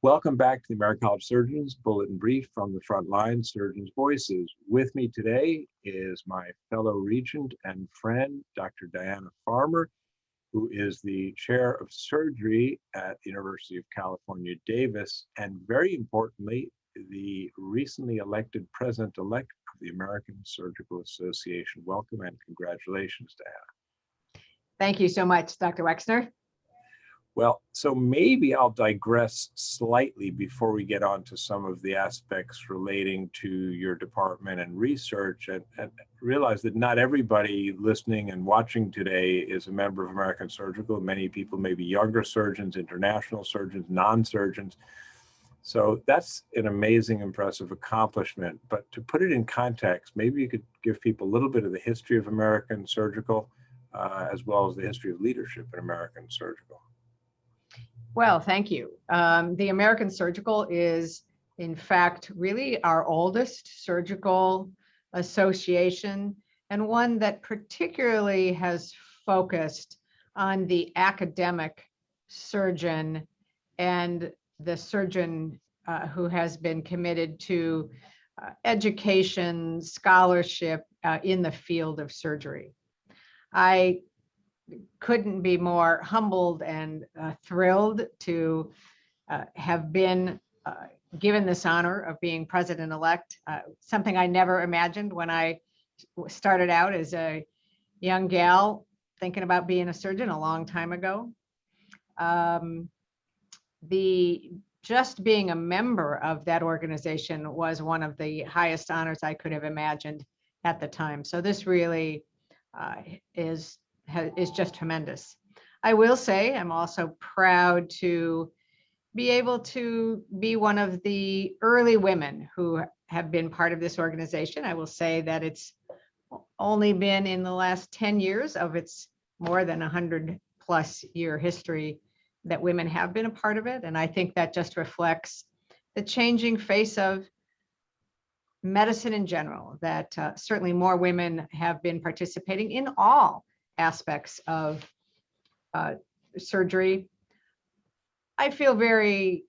Welcome back to the American College of Surgeons Bulletin Brief from the front line, Surgeons' Voices. With me today is my fellow regent and friend, Dr. Diana Farmer, who is the chair of surgery at the University of California, Davis, and very importantly, the recently elected president-elect of the American Surgical Association. Welcome and congratulations, Diana. Thank you so much, Dr. Wexner. Well, so maybe I'll digress slightly before we get on to some of the aspects relating to your department and research, and realize that not everybody listening and watching today is a member of American Surgical. Many people may be younger surgeons, international surgeons, non-surgeons. So that's an amazing, impressive accomplishment. But to put it in context, maybe you could give people a little bit of the history of American Surgical, as well as the history of leadership in American Surgical. Well, thank you. The American Surgical is, in fact, really our oldest surgical association, and one that particularly has focused on the academic surgeon and the surgeon who has been committed to education, scholarship in the field of surgery. I couldn't be more humbled and thrilled to have been given this honor of being president-elect, something I never imagined when I started out as a young gal thinking about being a surgeon a long time ago. Just being a member of that organization was one of the highest honors I could have imagined at the time. So this really is just tremendous. I will say I'm also proud to be able to be one of the early women who have been part of this organization. I will say that it's only been in the last 10 years of its more than 100+ year history that women have been a part of it. And I think that just reflects the changing face of medicine in general, that certainly more women have been participating in all aspects of surgery. I feel very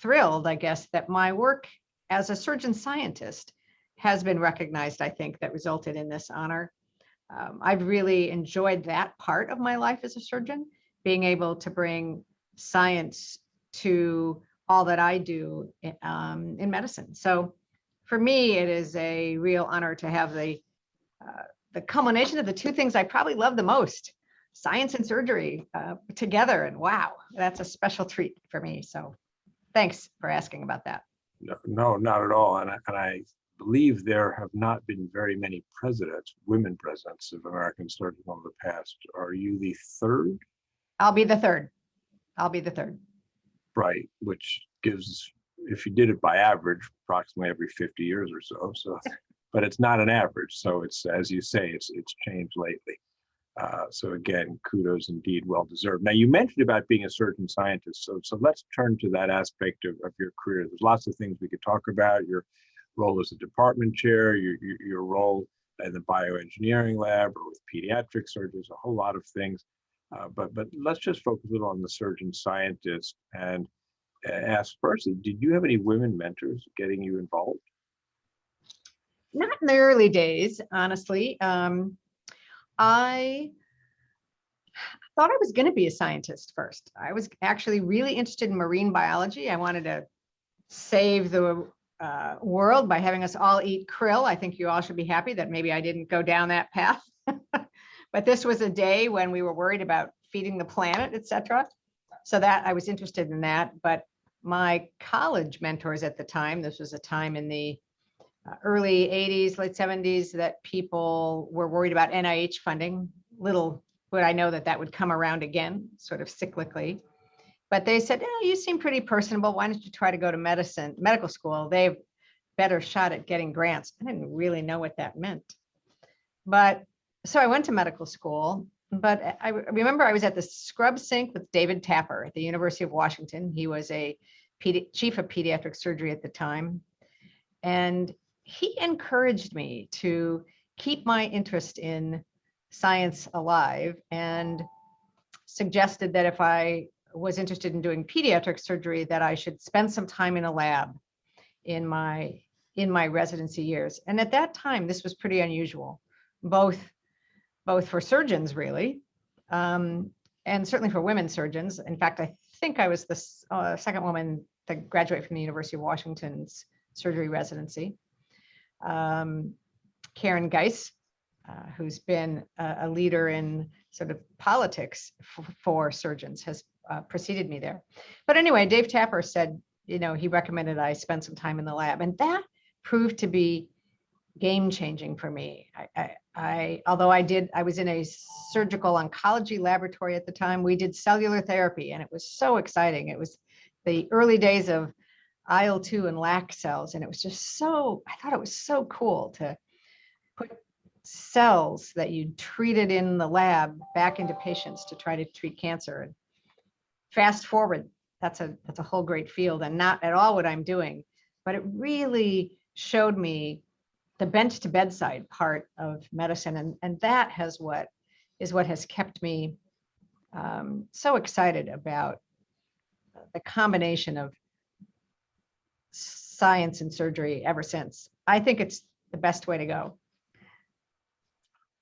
thrilled, I guess, that my work as a surgeon scientist has been recognized, I think, that resulted in this honor. I've really enjoyed that part of my life as a surgeon, being able to bring science to all that I do in medicine. So for me, it is a real honor to have the culmination of the two things I probably love the most, science and surgery, together. And wow, that's a special treat for me. So thanks for asking about that. No, not at all. And I believe there have not been very many presidents, women presidents of American Surgical in the past. Are you the third? I'll be the third. Right, which gives, if you did it by average, approximately every 50 years or so. So. But it's not an average. So it's, as you say, it's changed lately. So again, kudos indeed, well deserved. Now you mentioned about being a surgeon scientist. So let's turn to that aspect of your career. There's lots of things we could talk about. Your role as a department chair, your role in the bioengineering lab or with pediatric surgeons, a whole lot of things. But let's just focus a little on the surgeon scientist and ask firstly, did you have any women mentors getting you involved? Not in the early days, honestly. I thought I was going to be a scientist first. I was actually really interested in marine biology. I wanted to save the world by having us all eat krill. I think you all should be happy that maybe I didn't go down that path. But this was a day when we were worried about feeding the planet, etc. So that I was interested in that. But my college mentors at the time, this was a time in the early 80s, late 70s, that people were worried about NIH funding. Little would I know that that would come around again, sort of cyclically. But they said, you seem pretty personable. Why don't you try to go to medical school? They have better shot at getting grants. I didn't really know what that meant. But so I went to medical school, but I remember I was at the scrub sink with David Tapper at the University of Washington. He was a chief of pediatric surgery at the time. And he encouraged me to keep my interest in science alive and suggested that if I was interested in doing pediatric surgery, that I should spend some time in a lab in my residency years. And at that time, this was pretty unusual, both for surgeons, really, and certainly for women surgeons. In fact, I think I was the second woman to graduate from the University of Washington's surgery residency. Karen Geis, who's been a leader in sort of politics for surgeons, has preceded me there. But anyway, Dave Tapper said, he recommended I spend some time in the lab, and that proved to be game changing for me. Although I was in a surgical oncology laboratory at the time, we did cellular therapy, and it was so exciting. It was the early days of IL-2 and LAC cells, and it was just I thought it was so cool to put cells that you treated in the lab back into patients to try to treat cancer. And fast forward, that's a whole great field, and not at all what I'm doing, but it really showed me the bench to bedside part of medicine. And that is what has kept me so excited about the combination of science and surgery ever since. I think it's the best way to go.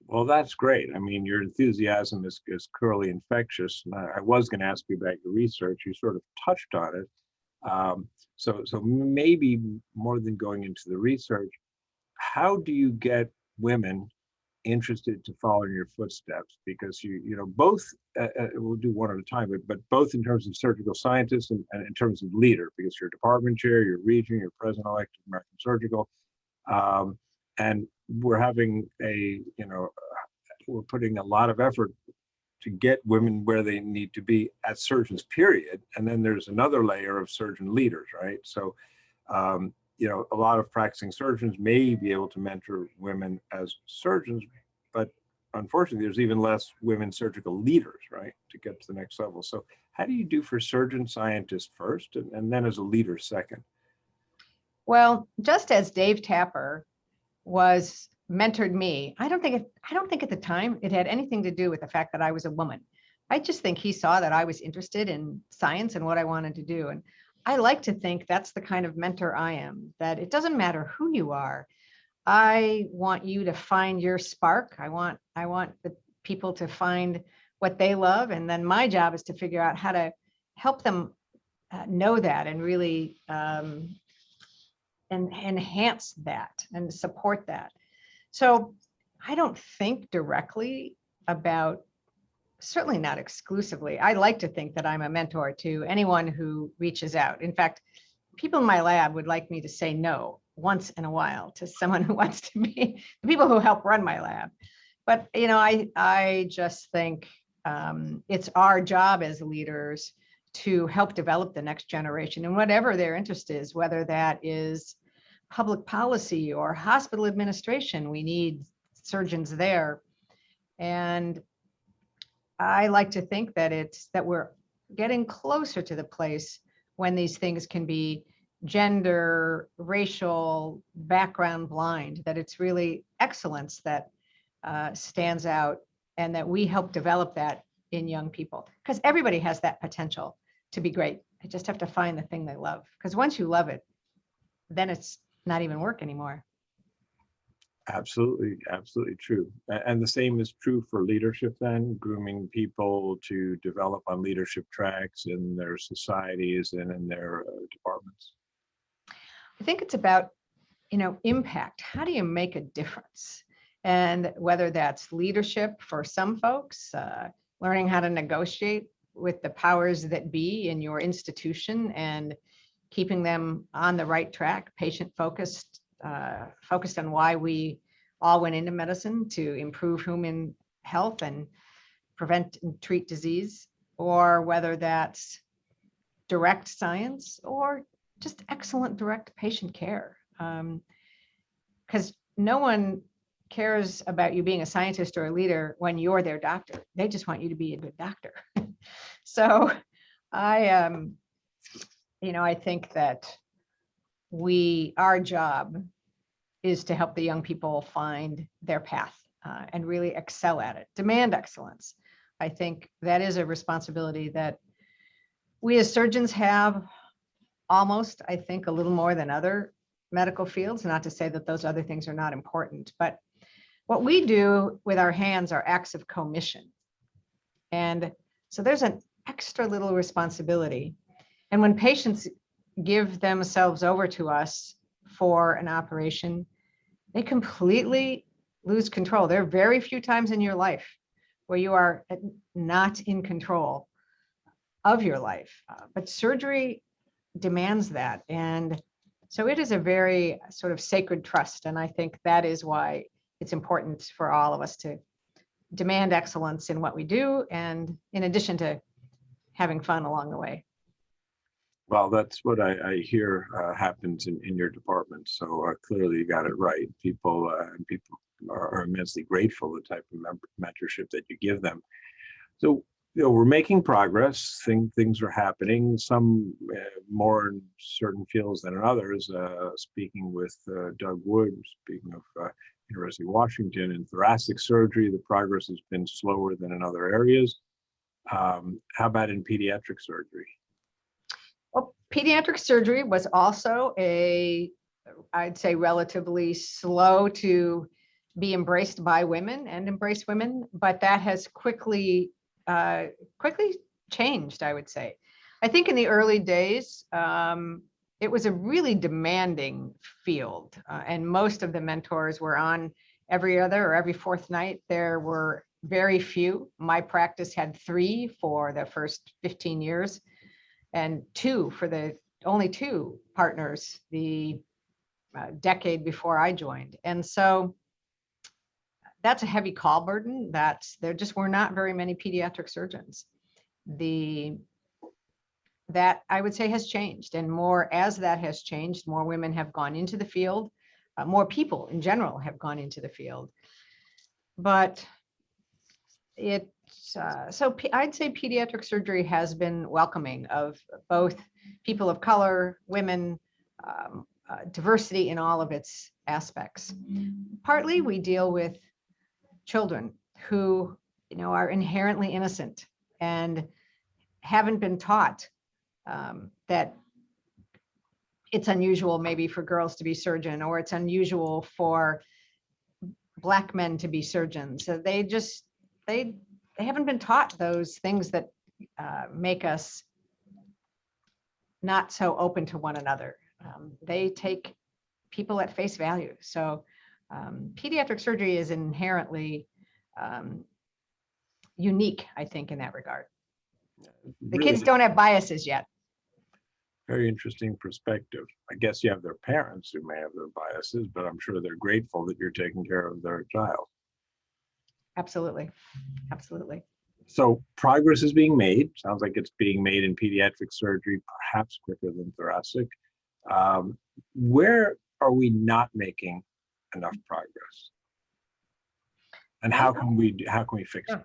Well, that's great. I mean, your enthusiasm is clearly infectious. And I was going to ask you about your research. You sort of touched on it. So maybe more than going into the research, how do you get women interested to follow in your footsteps? Because both, we'll do one at a time, but both in terms of surgical scientists and in terms of leader, because you're department chair, you're region, you're president-elect of American Surgical. And we're having we're putting a lot of effort to get women where they need to be as surgeons, period. And then there's another layer of surgeon leaders, right? So, a lot of practicing surgeons may be able to mentor women as surgeons, but unfortunately, there's even less women surgical leaders, right, to get to the next level. So how do you do for surgeon scientists first, and then as a leader second? Well, just as Dave Tapper mentored me, I don't think at the time it had anything to do with the fact that I was a woman. I just think he saw that I was interested in science and what I wanted to do. And I like to think that's the kind of mentor I am, that it doesn't matter who you are. I want you to find your spark. I want the people to find what they love. And then my job is to figure out how to help them know that and really and enhance that and support that. So I don't think directly about, certainly not exclusively. I like to think that I'm a mentor to anyone who reaches out. In fact, people in my lab would like me to say no once in a while to someone who wants to be the people who help run my lab. But, I just think it's our job as leaders to help develop the next generation and whatever their interest is, whether that is public policy or hospital administration. We need surgeons there. And I like to think that we're getting closer to the place when these things can be gender, racial, background blind, that it's really excellence that stands out, and that we help develop that in young people, because everybody has that potential to be great. They just have to find the thing they love, because once you love it, then it's not even work anymore. Absolutely true. And the same is true for leadership then, grooming people to develop on leadership tracks in their societies and in their departments. I think it's about, impact. How do you make a difference? And whether that's leadership for some folks, learning how to negotiate with the powers that be in your institution and keeping them on the right track, patient focused, focused on why we all went into medicine, to improve human health and prevent and treat disease, or whether that's direct science or just excellent direct patient care. Because no one cares about you being a scientist or a leader when you're their doctor. They just want you to be a good doctor. So I think that our job is to help the young people find their path and really excel at it, demand excellence. I think that is a responsibility that We as surgeons have almost, I think, a little more than other medical fields, not to say that those other things are not important, but what we do with our hands are acts of commission. And so there's an extra little responsibility. And when patients give themselves over to us for an operation, they completely lose control. There are very few times in your life where you are not in control of your life, but surgery demands that. And so it is a very sort of sacred trust. And I think that is why it's important for all of us to demand excellence in what we do, and in addition to having fun along the way. Well, that's what I hear happens in your department. So clearly you got it right. People are immensely grateful the type of mentorship that you give them. So we're making progress. Things are happening. Some more in certain fields than in others. Speaking with Doug Wood, speaking of University of Washington in thoracic surgery, the progress has been slower than in other areas. How about in pediatric surgery? Well, pediatric surgery was also I'd say, relatively slow to be embraced by women and embrace women, but that has quickly changed, I would say. I think in the early days, it was a really demanding field, and most of the mentors were on every other or every fourth night. There were very few. My practice had 3 for the first 15 years, and 2 for the only 2 partners the decade before I joined. And so that's a heavy call burden. There just were not very many pediatric surgeons. That I would say has changed, and more as that has changed, more women have gone into the field, more people in general have gone into the field. But so I'd say pediatric surgery has been welcoming of both people of color, women, diversity in all of its aspects. Partly we deal with children who, are inherently innocent and haven't been taught that it's unusual maybe for girls to be surgeon, or it's unusual for Black men to be surgeons. So they haven't been taught those things that make us not so open to one another. They take people at face value. So pediatric surgery is inherently unique, I think, in that regard. The kids don't have biases yet. Very interesting perspective. I guess you have their parents who may have their biases, but I'm sure they're grateful that you're taking care of their child. Absolutely. Absolutely. So progress is being made. Sounds like it's being made in pediatric surgery, perhaps quicker than thoracic. Where are we not making enough progress? And how can we fix it?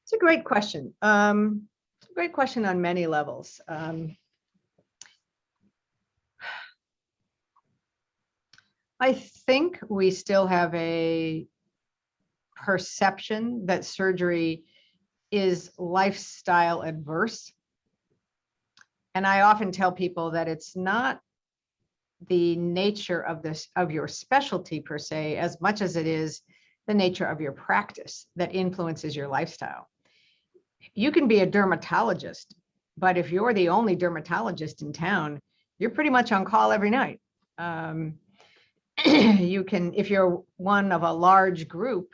It's a great question. It's a great question on many levels. I think we still have a perception that surgery is lifestyle adverse. And I often tell people that it's not the nature of your specialty per se, as much as it is the nature of your practice that influences your lifestyle. You can be a dermatologist, but if you're the only dermatologist in town, you're pretty much on call every night. You can, if you're one of a large group,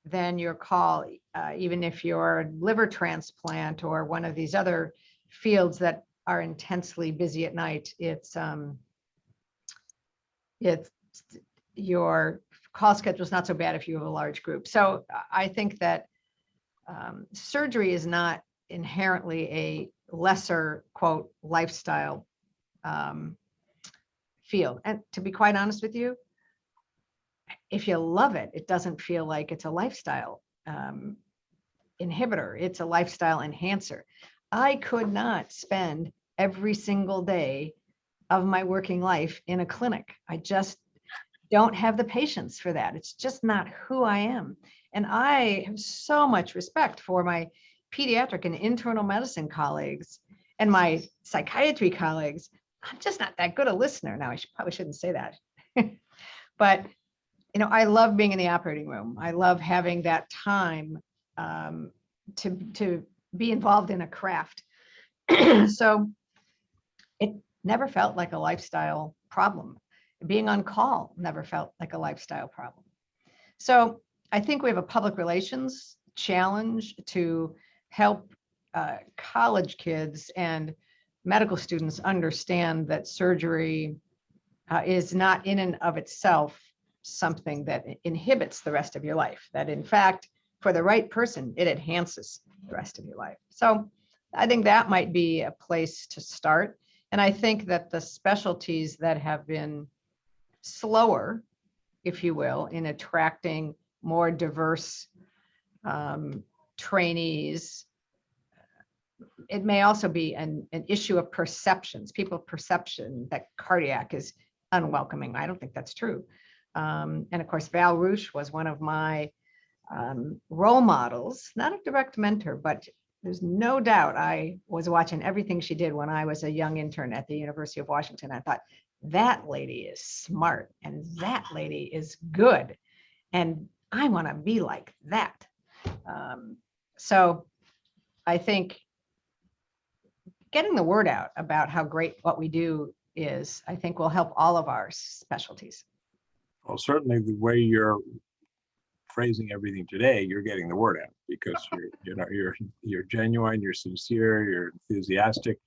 then your call, even if you're a liver transplant or one of these other fields that are intensely busy at night, it's your call schedule is not so bad if you have a large group. So I think that surgery is not inherently a lesser, quote, lifestyle field. And to be quite honest with you, if you love it, it doesn't feel like it's a lifestyle inhibitor. It's a lifestyle enhancer. I could not spend every single day of my working life in a clinic. I just don't have the patience for that. It's just not who I am. And I have so much respect for my pediatric and internal medicine colleagues and my psychiatry colleagues, I'm just not that good a listener. Now, probably shouldn't say that. But, I love being in the operating room. I love having that time to be involved in a craft. So it never felt like a lifestyle problem. Being on call never felt like a lifestyle problem. So I think we have a public relations challenge to help college kids and medical students understand that surgery is not in and of itself something that inhibits the rest of your life, that in fact, for the right person, it enhances the rest of your life. So I think that might be a place to start. And I think that the specialties that have been slower, if you will, in attracting more diverse trainees, it may also be an issue of perceptions, people's perception that cardiac is unwelcoming. I don't think that's true. And of course, Val Roosh was one of my role models, not a direct mentor, but there's no doubt I was watching everything she did when I was a young intern at the University of Washington. I thought, that lady is smart and that lady is good. And I want to be like that. So I think getting the word out about how great what we do is, I think will help all of our specialties. Well, certainly the way you're phrasing everything today, you're getting the word out because you're genuine, you're sincere, you're enthusiastic.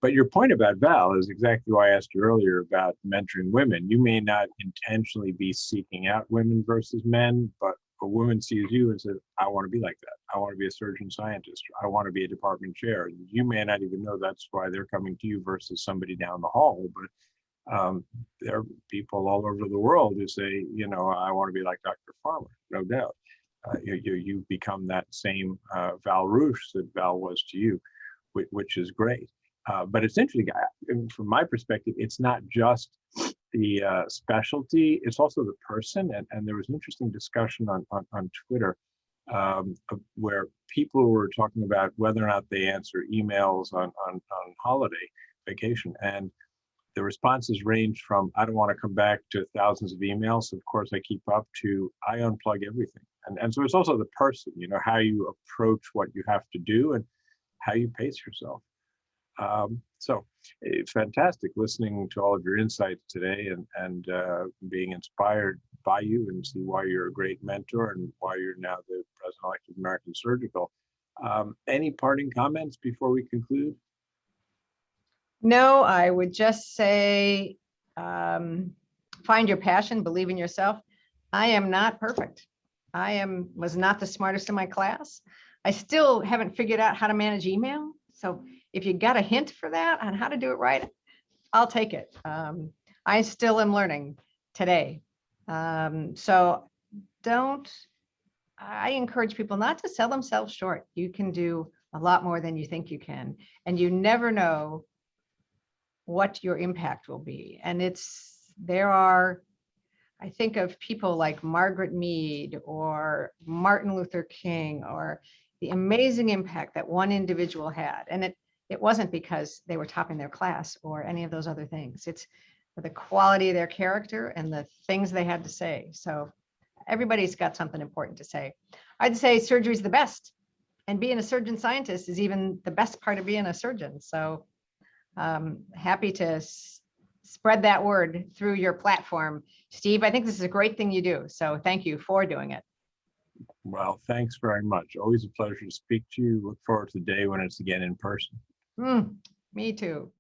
But your point about Val is exactly why I asked you earlier about mentoring women. You may not intentionally be seeking out women versus men, but a woman sees you and says, I want to be like that. I want to be a surgeon scientist. I want to be a department chair. You may not even know that's why they're coming to you versus somebody down the hall, but there are people all over the world who say, I want to be like Dr. Farmer, no doubt. You become that same Val Roosh that Val was to you, which is great. But it's interesting, from my perspective, it's not just the specialty, it's also the person. And there was an interesting discussion on Twitter where people were talking about whether or not they answer emails on holiday vacation. And the responses ranged from, I don't want to come back, to thousands of emails. Of course, I keep up, to I unplug everything. And so it's also the person, how you approach what you have to do and how you pace yourself. So it's fantastic listening to all of your insights today and being inspired by you, and see why you're a great mentor and why you're now the President-elect of American Surgical. Any parting comments before we conclude? No, I would just say, find your passion, believe in yourself. I am not perfect. Was not the smartest in my class. I still haven't figured out how to manage email. So if you got a hint for that on how to do it right, I'll take it. I still am learning today. So I encourage people not to sell themselves short. You can do a lot more than you think you can. And you never know what your impact will be. And I think of people like Margaret Mead or Martin Luther King, or the amazing impact that one individual had. And it wasn't because they were topping their class or any of those other things. It's the quality of their character and the things they had to say. So everybody's got something important to say. I'd say surgery is the best, and being a surgeon scientist is even the best part of being a surgeon. So happy to spread that word through your platform. Steve, I think this is a great thing you do. So thank you for doing it. Well, thanks very much. Always a pleasure to speak to you. Look forward to the day when it's again in person. Me too.